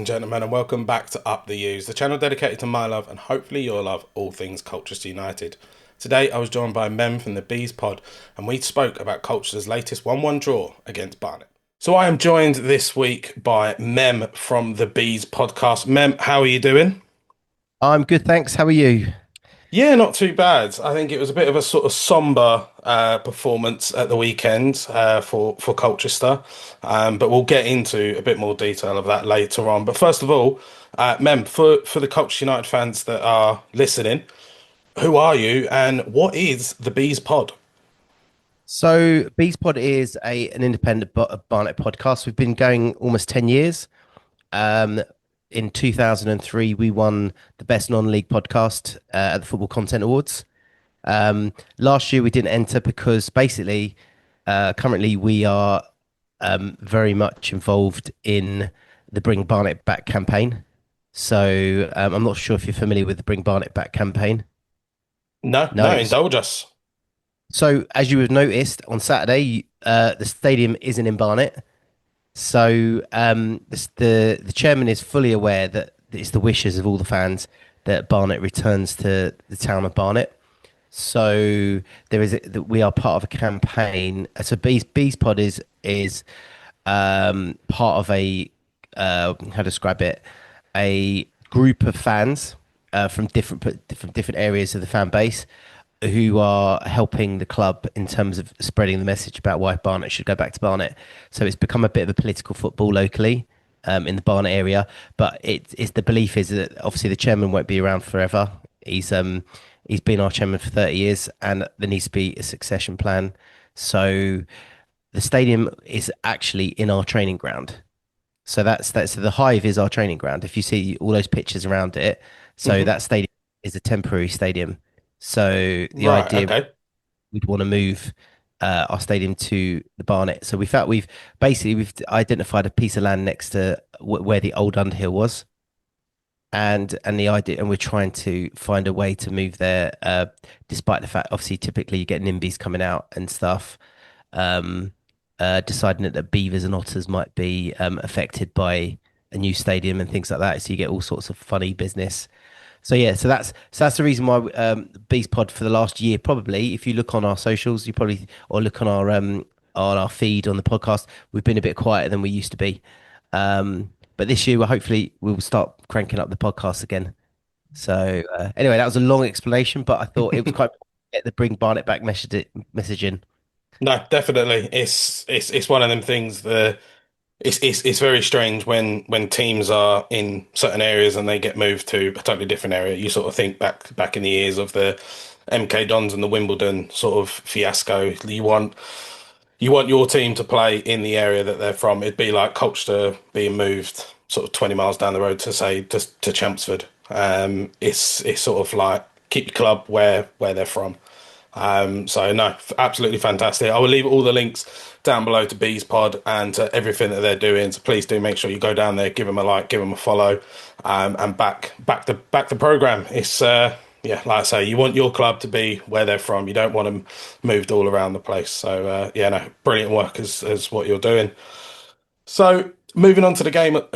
and gentlemen, and welcome back to Up the U's, the channel dedicated to my love and hopefully your love, all things Colchester United. Today, I was joined by Mem from the BeesPod, and we spoke about Colchester's latest 1-1 draw against Barnet. So I am joined this week by Mem from the Bees podcast. Mem, how are you doing? I'm good, thanks. How are you? Yeah, not too bad. I think it was a bit of a sort of somber performance at the weekend for Colchester, but we'll get into a bit more detail of that later on. But first of all, Mem, for the Colchester United fans that are listening, who are you and what is the Bees Pod? So, BeesPod is an independent Barnet podcast. We've been going almost 10 years. Um, in 2003, we won the best non-league podcast at the Football Content Awards. Last year, we didn't enter because basically, currently, we are very much involved in the Bring Barnet Back campaign. So, I'm not sure if you're familiar with the Bring Barnet Back campaign. No, no, No. indulge us. So, as you have noticed on Saturday, the stadium isn't in Barnet. So, the chairman is fully aware that it's the wishes of all the fans that Barnet returns to the town of Barnet. So, that we are part of a campaign. So, Beespod is part of a how to describe it, a group of fans from different areas of the fan base who are helping the club in terms of spreading the message about why Barnet should go back to Barnet. So it's become a bit of a political football locally in the Barnet area. But it's the belief is that obviously the chairman won't be around forever. He's been our chairman for 30 years, and there needs to be a succession plan. So the stadium is actually in our training ground. So that's the Hive is our training ground. If you see all those pictures around it, so Hmm. that stadium is a temporary stadium. So the Right, idea okay. we'd want to move our stadium to the Barnet. So we felt we've identified a piece of land next to where the old Underhill was, and the idea, and we're trying to find a way to move there. Despite the fact, obviously, typically you get NIMBYs coming out and stuff. Um, Deciding that beavers and otters might be affected by a new stadium and things like that. So you get all sorts of funny business. So yeah, so that's the reason why BeesPod for the last year probably. If you look on our socials, you probably or look on our feed on the podcast, we've been a bit quieter than we used to be. But this year, hopefully, we'll start cranking up the podcast again. So anyway, that was a long explanation, but I thought it was quite get the bring Barnet back message in. No, definitely. It's one of them things. It's very strange when teams are in certain areas and they get moved to a totally different area. You sort of think back in the years of the MK Dons and the Wimbledon sort of fiasco. You want your team to play in the area that they're from. It'd be like Colchester being moved sort of 20 miles down the road to say to Chelmsford. It's sort of like keep your club where they're from. So no, absolutely fantastic. I will leave all the links down below to Bees Pod and to everything that they're doing. So please do make sure you go down there, give them a like, give them a follow, and back the program. It's yeah, like I say, you want your club to be where they're from. You don't want them moved all around the place. So yeah, no, brilliant work as what you're doing. So moving on to the game at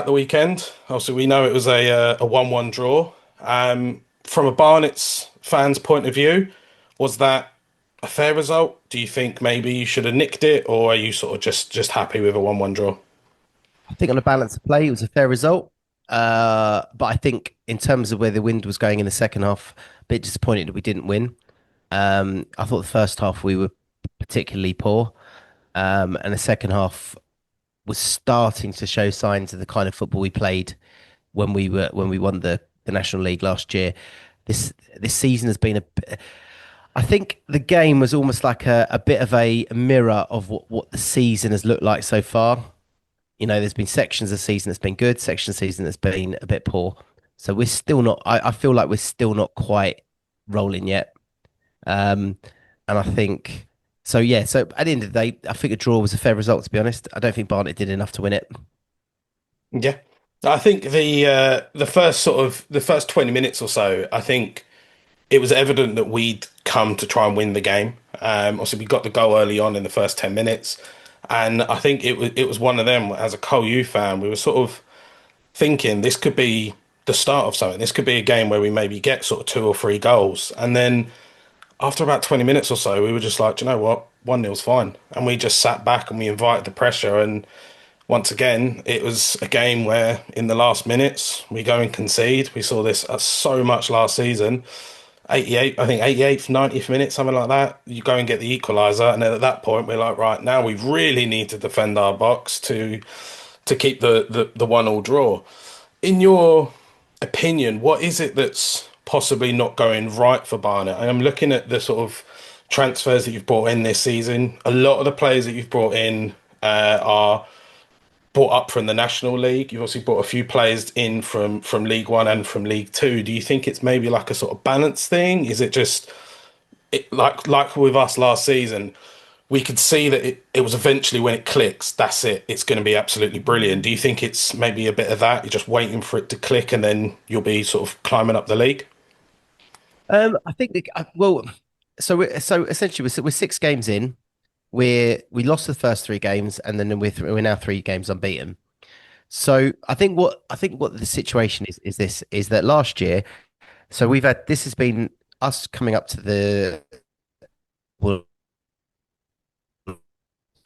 the weekend. Obviously, we know it was a 1-1 draw. From a Barnet's fans' point of view, was that a fair result? Do you think maybe you should have nicked it, or are you sort of just happy with a 1-1 draw? I think on a balance of play, it was a fair result. But I think in terms of where the wind was going in the second half, a bit disappointed that we didn't win. I thought the first half we were particularly poor, and the second half was starting to show signs of the kind of football we played when we won the National League last year. This season has been a. I think the game was almost like a bit of a mirror of what the season has looked like so far. You know, there's been sections of the season that's been good, sections of the season that's been a bit poor. So we're still not. I feel like we're still not quite rolling yet. Um, and I think so. Yeah. So at the end of the day, I think a draw was a fair result. To be honest, I don't think Barnet did enough to win it. Yeah, I think the first 20 minutes or so, I think it was evident that we'd come to try and win the game. Obviously, we got the goal early on in the first 10 minutes, and I think it was one of them. As a Col U fan, we were sort of thinking this could be the start of something. This could be a game where we maybe get sort of two or three goals. And then after about 20 minutes or so, we were just like, "Do you know what? 1-0's fine." And we just sat back and we invited the pressure. And once again, it was a game where in the last minutes we go and concede. We saw this so much last season. 88, I think 88th, 90th minute, something like that. You go and get the equaliser, and then at that point we're like, right, now we really need to defend our box to keep the 1-1 draw. In your opinion, what is it that's possibly not going right for Barnet? I'm looking at the sort of transfers that you've brought in this season. A lot of the players that you've brought in are brought up from the National League. You've also brought a few players in from League One and from League Two. Do you think it's maybe like a sort of balance thing? Is it just like with us last season? We could see that it was eventually when it clicks, that's it. It's going to be absolutely brilliant. Do you think it's maybe a bit of that? You're just waiting for it to click and then you'll be sort of climbing up the league? I think well, so essentially we're 6 games in. We lost the first 3 games, and then we're now 3 games unbeaten. So I think what the situation is this is that last year, so we've had this has been us coming up to the well,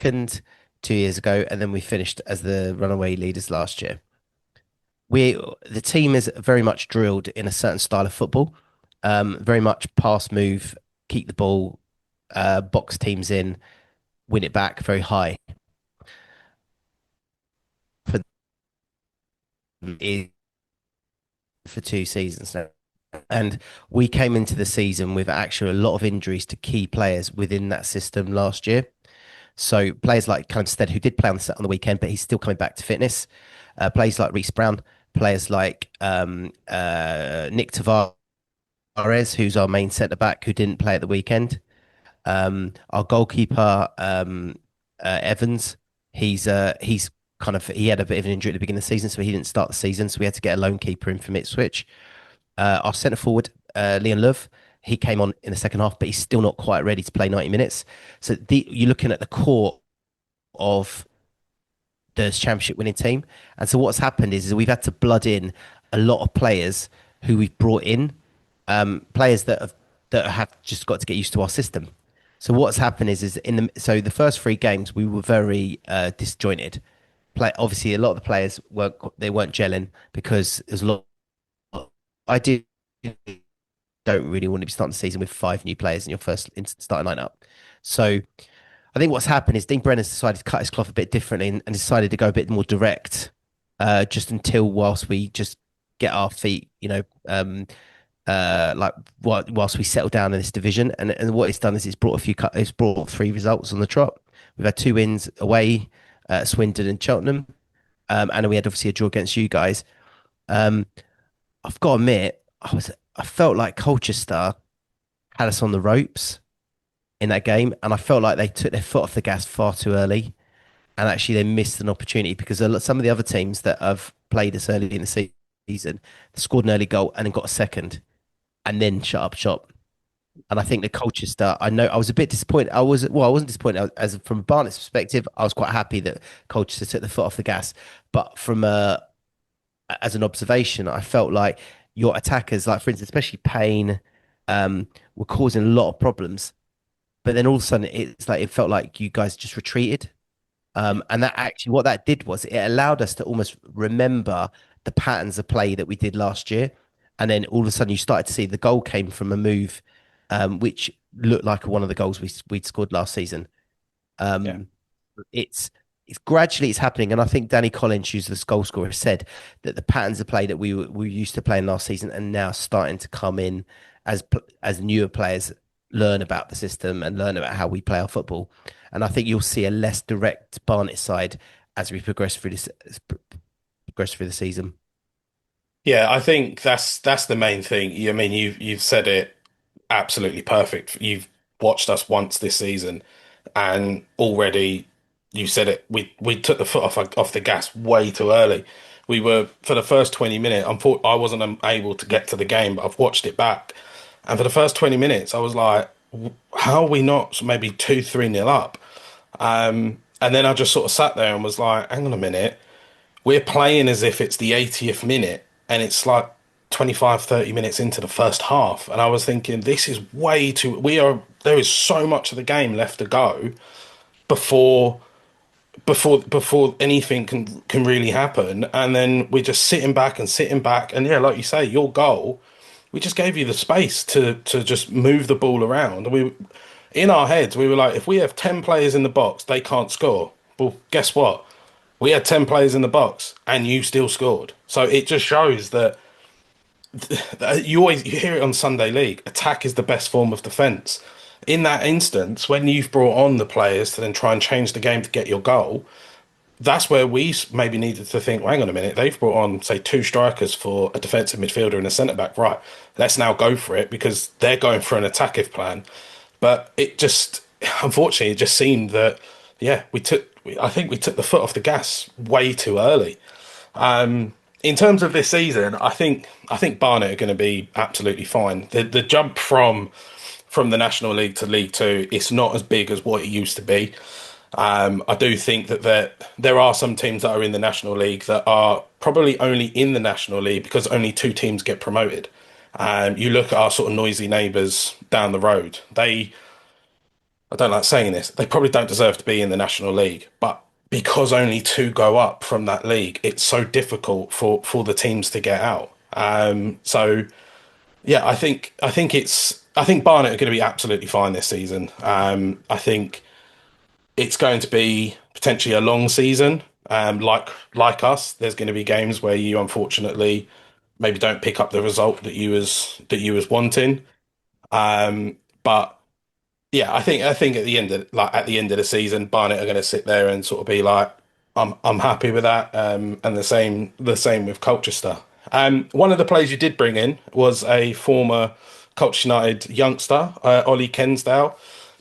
second 2 years ago, and then we finished as the runaway leaders last year. We The team is very much drilled in a certain style of football, very much pass move, keep the ball, box teams in, win it back very high for for 2 seasons now. And we came into the season with actually a lot of injuries to key players within that system last year. So players like Callum, who did play on the weekend, but he's still coming back to fitness. Players like Reece Brown, players like Nick Tavares, who's our main centre back, who didn't play at the weekend. Our goalkeeper, Evans, he's he had a bit of an injury at the beginning of the season, so he didn't start the season. So we had to get a loan keeper in from Ipswich. Our centre forward, Leon Love, he came on in the second half, but he's still not quite ready to play 90 minutes. So you're looking at the core of the championship winning team. And so what's happened is we've had to blood in a lot of players who we've brought in, players that have just got to get used to our system. So what's happened is the first 3 games we were very disjointed. Obviously a lot of the players weren't gelling because there's a lot. I do don't really want to be starting the season with 5 new players in your first starting lineup. So I think what's happened is Dean Brennan's decided to cut his cloth a bit differently and decided to go a bit more direct, just until whilst we just get our feet, like whilst we settle down in this division. And what it's done is it's brought 3 results on the trot. We've had 2 wins away, Swindon and Cheltenham, and we had obviously a draw against you guys. Um, I've got to admit, I felt like Colchester had us on the ropes in that game, and I felt like they took their foot off the gas far too early, and actually they missed an opportunity because some of the other teams that have played us early in the season scored an early goal and then got a second, and then shut up shop. And I think the Colchester, I know I was a bit disappointed. I wasn't disappointed as from Barnet's perspective. I was quite happy that Colchester took the foot off the gas, but from as an observation, I felt like your attackers, like for instance, especially Payne, were causing a lot of problems. But then all of a sudden, it's like it felt like you guys just retreated. And that actually, what that did was it allowed us to almost remember the patterns of play that we did last year. And then all of a sudden, you started to see the goal came from a move, which looked like one of the goals we'd scored last season. Yeah. Um, it's gradually it's happening, and I think Danny Collins, who's the goal scorer, said that the patterns of play that we were used to playing last season are now starting to come in as newer players learn about the system and learn about how we play our football. And I think you'll see a less direct Barnet side as we progress through the season. Yeah, I think that's the main thing. I mean, you've said it absolutely perfect. You've watched us once this season, and already you said it. We took the foot off the gas way too early. We were for the first 20 minutes. I wasn't able to get to the game, but I've watched it back, and for the first 20 minutes, I was like, "How are we not maybe 2-3 nil up?" And then I just sort of sat there and was like, "Hang on a minute." we're playing as if it's the 80th minute and it's like 25, 30 minutes into the first half. And I was thinking, this is way too, there is so much of the game left to go before, before anything can really happen. And then we're just sitting back and sitting back. And yeah, like you say, your goal, we just gave you the space to just move the ball around. In our heads, we were like, if we have 10 players in the box, they can't score. Well, guess what? We had 10 players in the box and you still scored. So it just shows that you hear it on Sunday League. Attack is the best form of defense. In that instance, when you've brought on the players to then try and change the game to get your goal, that's where we maybe needed to think, well, hang on a minute, they've brought on, say, two strikers for a defensive midfielder and a centre back. Right, let's now go for it because they're going for an attackive plan. But it just, unfortunately, it just seemed that, yeah, I think we took the foot off the gas way too early. In terms of this season, I think Barnet are going to be absolutely fine. The jump from the National League to League Two, it's not as big as what it used to be. I do think that there are some teams that are in the National League that are probably only in the National League because only two teams get promoted. You look at our sort of noisy neighbours down the road. I don't like saying this, they probably don't deserve to be in the National League, but because only two go up from that league, it's so difficult for the teams to get out. So yeah, I think Barnet are going to be absolutely fine this season. I think it's going to be potentially a long season. Like us, there's going to be games where you unfortunately maybe don't pick up the result that you was wanting. But yeah, I think at the end of at the end of the season, Barnet are going to sit there and sort of be like, I'm happy with that. And the same with Colchester. One of the players you did bring in was a former Colchester United youngster, Ollie Kensdale.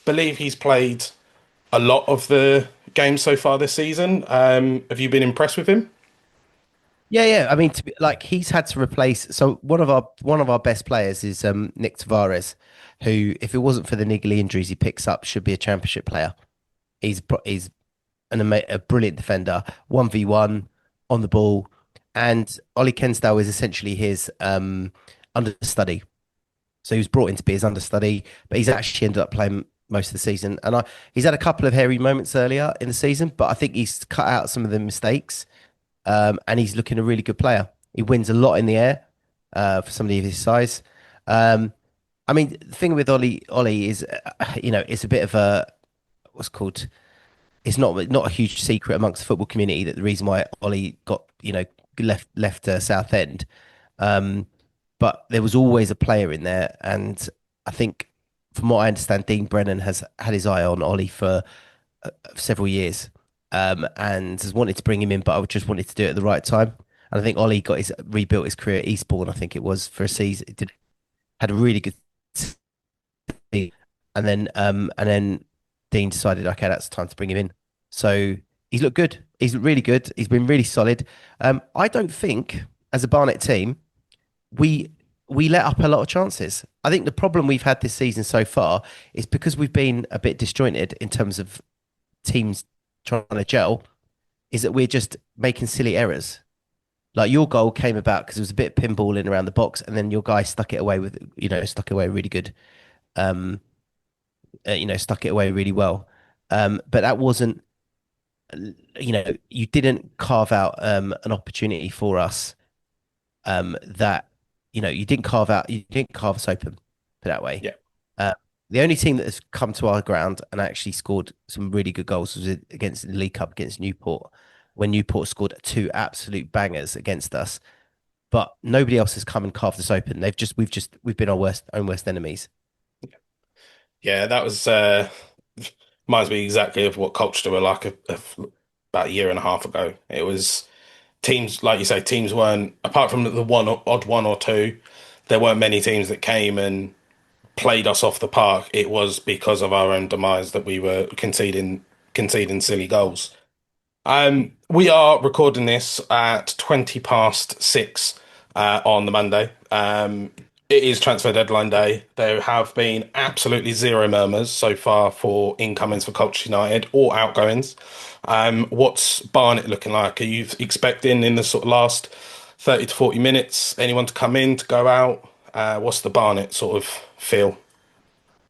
Believe he's played a lot of the games so far this season. Have you been impressed with him? Yeah, yeah. I mean, like he's had to replace. So one of our best players is Nick Tavares, who, if it wasn't for the niggly injuries he picks up, should be a championship player. He's a brilliant defender, 1v1 on the ball, and Ollie Kensdale is essentially his understudy. So he was brought in to be his understudy, but he's actually ended up playing most of the season. And he's had a couple of hairy moments earlier in the season, but I think he's cut out some of the mistakes, and he's looking a really good player. He wins a lot in the air for somebody of his size. Um, I mean, the thing with Ollie is, it's a bit of a what's called. It's not a huge secret amongst the football community that the reason why Ollie got left Southend, um, but there was always a player in there, and I think, from what I understand, Dean Brennan has had his eye on Ollie for several years, and has wanted to bring him in, but I just wanted to do it at the right time. And I think Ollie rebuilt his career at Eastbourne. I think it was for a season. Had a really good season, and then Dean decided, okay, that's time to bring him in. So he's looked good. He's looked really good. He's been really solid. I don't think, as a Barnet team, we we let up a lot of chances. I think the problem we've had this season so far is because we've been a bit disjointed in terms of teams trying to gel, is that we're just making silly errors. Like your goal came about because it was a bit of pinballing around the box, and then your guy stuck it away stuck it away really good. Um, stuck it away really well. But that wasn't, you didn't carve out an opportunity for us, that you didn't carve us open, put that way. Yeah. Uh, the only team that has come to our ground and actually scored some really good goals was against the League Cup against Newport, when Newport scored two absolute bangers against us. But nobody else has come and carved us open. We've been our own worst enemies. Yeah, that was reminds me exactly of what Colchester were like about a year and a half ago. It was teams, like you say, teams weren't, apart from the odd one or two, there weren't many teams that came and played us off the park. It was because of our own demise that we were conceding silly goals. We are recording this at 20 past 6 on the Monday. it is transfer deadline day. There have been absolutely zero murmurs so far for incomings for Colchester United or outgoings. What's Barnet looking like? Are you expecting in the sort of last 30 to 40 minutes anyone to come in, to go out? What's the Barnet sort of feel?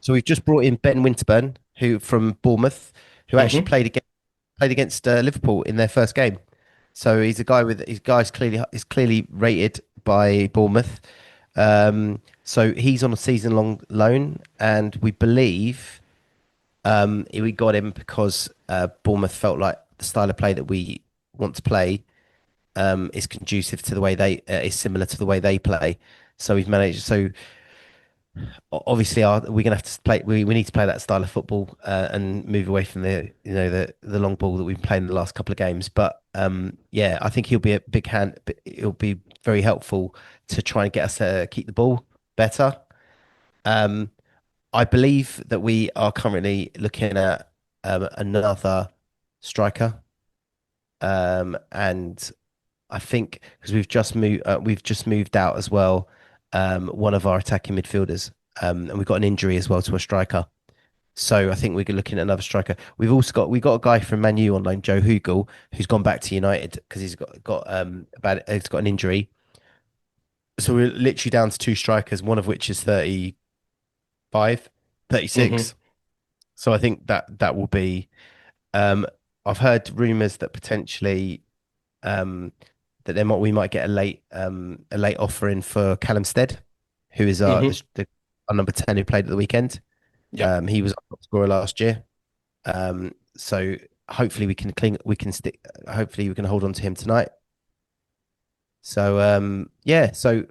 So we've just brought in Ben Winterburn, who from Bournemouth, who actually Hmm. played against Liverpool in their first game. So he's a guy with his guy's clearly is clearly rated by Bournemouth. So he's on a season-long loan, and we believe we got him because Bournemouth felt like the style of play that we want to play is conducive to the way they is similar to the way they play. So we've managed. So obviously, we're gonna have to play. We need to play that style of football and move away from the long ball that we've been playing the last couple of games. But yeah, I think he'll be a big hand. He'll be very helpful to try and get us to keep the ball better. Um, I believe that we are currently looking at another striker, and I think because we've just moved out as well, one of our attacking midfielders, and we've got an injury as well to a striker. So I think we're looking at another striker. We got a guy from Man U on loan, Joe Hugel, who's gone back to United because he's got an injury. So we're literally down to two strikers, one of which is 35, Hmm. 36. So I think that will be. Um, I've heard rumours that potentially that we might get a late offer in for Callum Stead, who is Hmm. our number 10 who played at the weekend. Yep. He was our top scorer last year. So hopefully we can stick. Hopefully we can hold on to him tonight. So yeah. So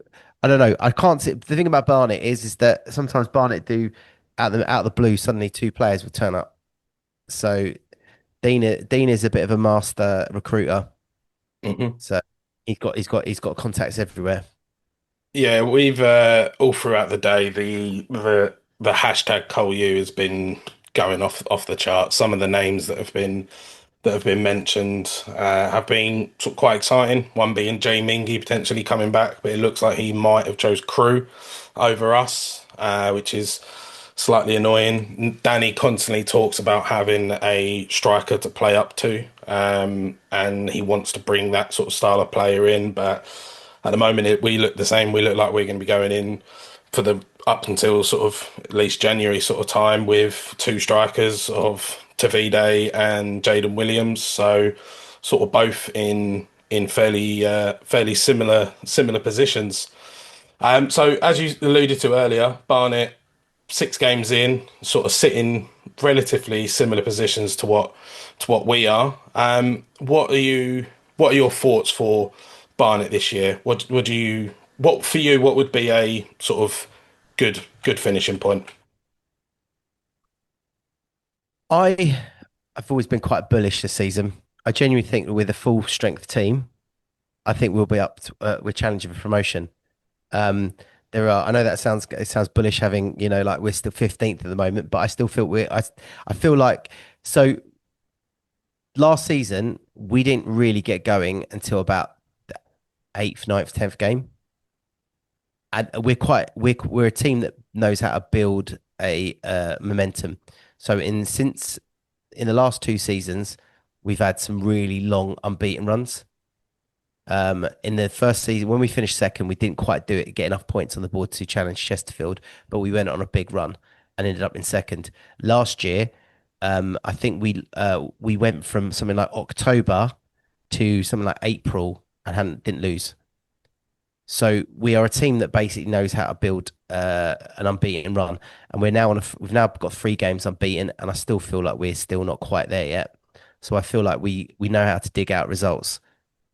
I don't know. I can't see. The thing about Barnet is that sometimes Barnet do out of the blue suddenly two players will turn up. So Dean is a bit of a master recruiter. Hmm. So he's got contacts everywhere. Yeah, we've all throughout the day the hashtag ColeU has been going off the chart. Some of the names that have been mentioned have been sort of quite exciting. One being Jay Mingy potentially coming back, but it looks like he might have chose Crew over us, which is slightly annoying. Danny constantly talks about having a striker to play up to, and he wants to bring that sort of style of player in, but at the moment we look the same. We look like we're going to be going in for the up until sort of at least January sort of time with two strikers of Tavide and Jaden Williams. So sort of both in fairly similar positions. So as you alluded to earlier, Barnet 6 games in, sort of sitting relatively similar positions to what we are. What are your thoughts for Barnet this year? What for you? What would be a sort of good finishing point? I I've always been quite bullish this season. I genuinely think that with a full strength team, I think we'll be we're challenging for promotion. Um, I know that sounds bullish having, like we're still 15th at the moment, but I still feel I feel like so last season we didn't really get going until about the eighth, ninth, 10th game. And we're a team that knows how to build a momentum. So in the last two seasons, we've had some really long unbeaten runs. In the first season, when we finished second, we didn't quite do it, get enough points on the board to challenge Chesterfield, but we went on a big run and ended up in second. Last year, I think we went from something like October to something like April and didn't lose. So we are a team that basically knows how to build an unbeaten run, and we've now got 3 games unbeaten, and I still feel like we're still not quite there yet. So I feel like we know how to dig out results.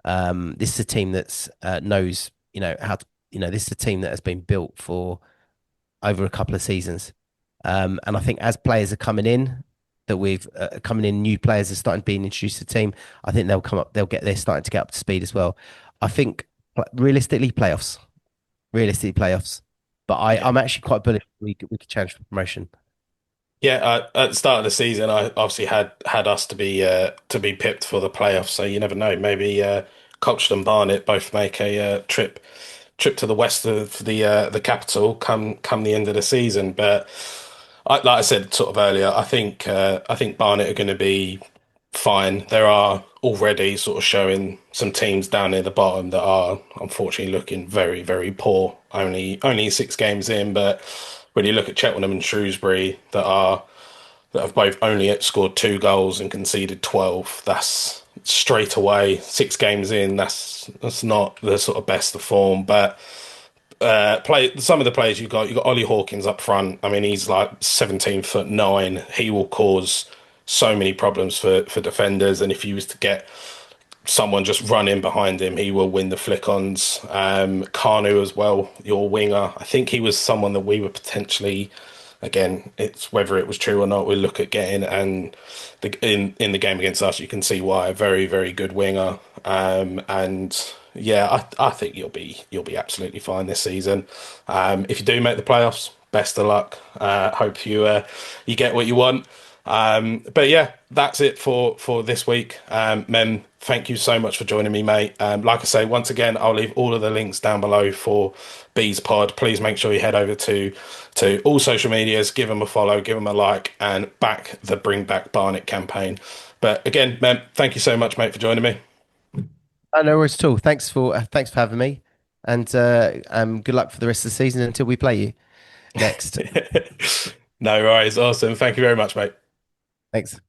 This is a team that's knows how to this is a team that has been built for over a couple of seasons, and I think as players are coming in, that we've coming in, new players are starting being introduced to the team. I think they're starting to get up to speed as well. I think realistically playoffs realistic playoffs. But Yeah. I'm actually quite bullish we could challenge for promotion. Yeah, at the start of the season, I obviously had us to be pipped for the playoffs. So you never know. Maybe Colchester and Barnet both make a trip trip to the west of the capital come the end of the season. But like I said sort of earlier, I think Barnet are going to be fine. There are already sort of showing some teams down near the bottom that are unfortunately looking very, very poor. Only 6 games in, but when you look at Cheltenham and Shrewsbury that have both only scored 2 goals and conceded 12, that's straight away 6 games in. That's not the sort of best of form, but play some of the players you got Ollie Hawkins up front. I mean, he's like 17'9". He will cause so many problems for defenders, and if you was to get someone just run in behind him, he will win the flick-ons. Kanu as well, your winger. I think he was someone that we were potentially, again, it's whether it was true or not, we look at getting, and in the game against us, you can see why. A very, very good winger. And yeah, I think you'll be absolutely fine this season. If you do make the playoffs, best of luck. Hope you get what you want. But yeah, that's it for this week. Mem, thank you so much for joining me, mate. Like I say, once again, I'll leave all of the links down below for BeesPod. Please make sure you head over to all social medias, give them a follow, give them a like, and back the Bring Back Barnet campaign. But again, Mem, thank you so much, mate, for joining me. Oh, no worries at all. Thanks for having me, and good luck for the rest of the season until we play you next. No worries. Awesome. Thank you very much, mate. Thanks.